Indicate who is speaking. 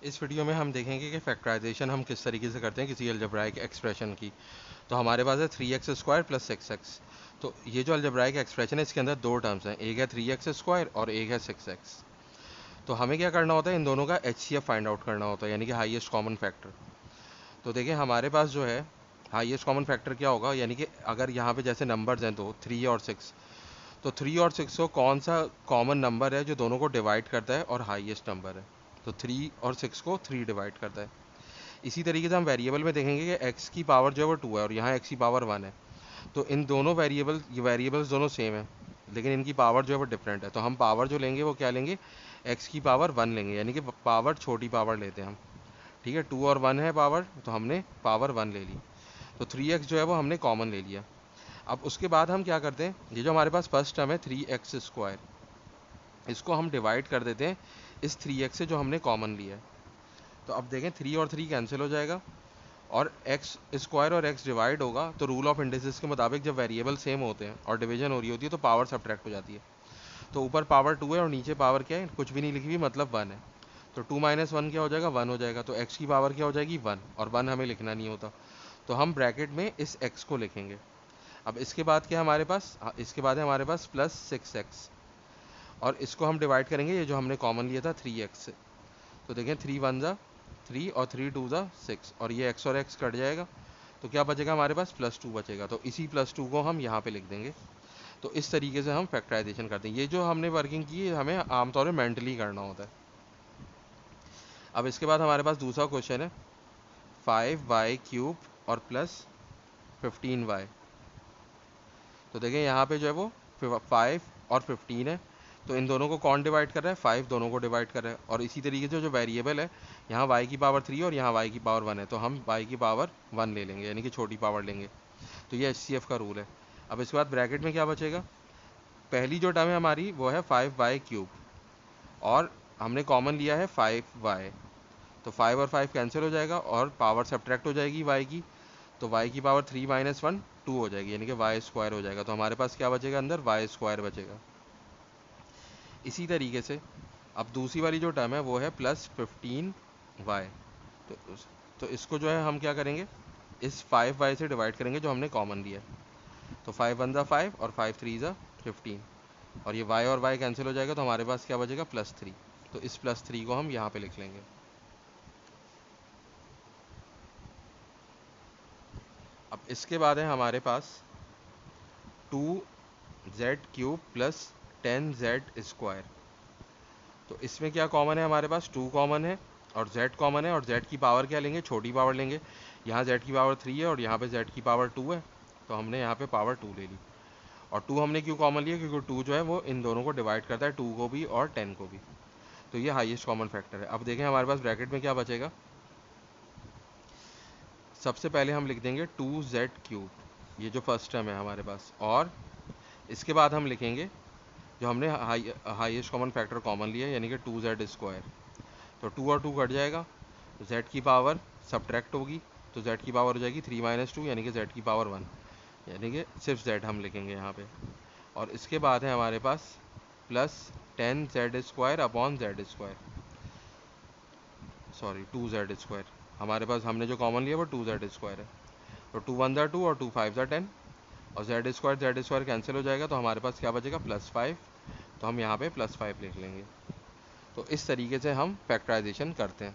Speaker 1: इस वीडियो में हम देखेंगे कि फैक्टराइजेशन हम किस तरीके से करते हैं किसी अलजेब्राइक एक्सप्रेशन की। तो हमारे पास है 3x² प्लस 6x। तो ये जो अलजेब्राइक एक्सप्रेशन है इसके अंदर दो टर्म्स हैं, एक है 3x² और एक है 6x। तो हमें क्या करना होता है, इन दोनों का HCF फाइंड आउट करना होता है, यानी कि हाईएस्ट कॉमन फैक्टर। तो देखिए हमारे पास जो है हाईएस्ट कॉमन फैक्टर क्या होगा, यानी कि अगर यहाँ पे जैसे नंबर्स हैं तो 3 और 6, तो 3 और 6 को कौन सा कॉमन नंबर है जो दोनों को डिवाइड करता है और हाईएस्ट नंबर है। तो 3 और 6 को 3 डिवाइड करता है। इसी तरीके से हम वेरिएबल में देखेंगे कि x की पावर जो है वो 2 है और यहाँ x की पावर 1 है। तो इन दोनों वेरिएबल्स दोनों सेम है, लेकिन इनकी पावर जो है वो डिफरेंट है। तो हम पावर जो लेंगे वो क्या लेंगे, x की पावर 1 लेंगे, यानी कि पावर छोटी पावर लेते हैं हम। ठीक है, 2 और 1 है पावर, तो हमने पावर 1 ले ली। तो 3x जो है वो हमने कॉमन ले लिया। अब उसके बाद हम क्या करते हैं, ये जो हमारे पास फर्स्ट टर्म है 3x², इसको हम डिवाइड कर देते हैं इस 3x से जो हमने कॉमन लिया है। तो अब देखें 3 और 3 कैंसिल हो जाएगा और x² और x डिवाइड होगा, तो रूल ऑफ इंडिसेस के मुताबिक जब वेरिएबल सेम होते हैं और डिवीजन हो रही होती है तो पावर सब्ट्रैक्ट हो जाती है। तो ऊपर पावर 2 है और नीचे पावर क्या है, कुछ भी नहीं लिखी हुई, मतलब 1 है। तो 2 - 1 क्या हो जाएगा, 1 हो जाएगा। तो x की पावर क्या हो जाएगी, 1, और 1 हमें लिखना नहीं होता, तो हम ब्रैकेट में इस x को लिखेंगे। अब इसके बाद क्या है हमारे पास, इसके बाद है हमारे पास प्लस 6x, और इसको हम डिवाइड करेंगे ये जो हमने कॉमन लिया था 3x से। तो देखें 3 1 ज़ा 3 और 3 2 ज़ा 6, और ये x और x कट जाएगा, तो क्या बचेगा हमारे पास, +2 बचेगा। तो इसी +2 को हम यहाँ पे लिख देंगे। तो इस तरीके से हम फैक्टराइजेशन करते हैं। ये जो हमने वर्किंग की है हमें आमतौर पर मेंटली करना होता है। अब इसके बाद हमारे पास दूसरा क्वेश्चन है 5y³ और प्लस 15y। तो देखें यहाँ पे जो है वो 5 और 15 है, तो इन दोनों को कौन डिवाइड कर रहा है, 5 दोनों को डिवाइड कर रहा है। और इसी तरीके से जो वेरिएबल है, यहाँ y की पावर 3 और यहाँ y की पावर 1 है, तो हम y की पावर 1 ले लेंगे, यानी कि छोटी पावर लेंगे। तो ये HCF का रूल है। अब इसके बाद ब्रैकेट में क्या बचेगा, पहली जो टर्म है हमारी वो है 5y³ और हमने कॉमन लिया है 5y। तो 5 और 5 कैंसिल हो जाएगा और पावर सब्ट्रैक्ट हो जाएगी y की। तो y की पावर 3 - 1 2 हो जाएगी, यानी कि y² हो जाएगा। तो हमारे पास क्या बचेगा, अंदर y² बचेगा। इसी तरीके से अब दूसरी वाली जो टर्म है वो है +15y। तो तो इसको जो है हम क्या करेंगे, इस 5y से डिवाइड करेंगे जो हमने कॉमन लिया है। तो 5 1 ज़ा 5 और 5 3 ज़ा 15, और ये y और y कैंसिल हो जाएगा, तो हमारे पास क्या बचेगा, +3। तो इस +3 को हम यहाँ पे लिख लेंगे। अब इसके बाद है हमारे पास 2z³ प्लस 10z²। तो इसमें क्या कॉमन है, हमारे पास 2 कॉमन है और z कॉमन है, और z की पावर क्या लेंगे, छोटी पावर लेंगे। यहाँ z की पावर 3 है और यहाँ पे z की पावर 2 है, तो हमने यहाँ पे पावर 2 ले ली। और 2 हमने क्यों कॉमन लिया, क्योंकि 2 जो है वो इन दोनों को डिवाइड करता है, 2 को भी और 10 को भी। तो ये हाईएस्ट कॉमन फैक्टर है। अब देखें हमारे पास ब्रैकेट में क्या बचेगा, सबसे पहले हम लिख देंगे 2z³, ये जो फर्स्ट टर्म है हमारे पास, और इसके बाद हम लिखेंगे जो हमने हाईएस्ट कॉमन फैक्टर कॉमन लिया, यानी कि 2z²। तो 2 और 2 कट जाएगा, तो z की पावर सब्ट्रैक्ट होगी, तो z की पावर हो जाएगी 3 - 2, यानी कि z की पावर 1, यानी कि सिर्फ z हम लिखेंगे यहाँ पे। और इसके बाद है हमारे पास plus 10z² upon z², sorry 2z²। हमारे पास हमने जो कॉमन लिया वो 2z² है। तो 2 1 ज़ा 2 और 2 5 ज़ा 10, और z² कैंसिल हो जाएगा, तो हमारे पास क्या बचेगा, +5। तो हम यहाँ पे +5 लिख लेंगे। तो इस तरीके से हम फैक्टराइजेशन करते हैं।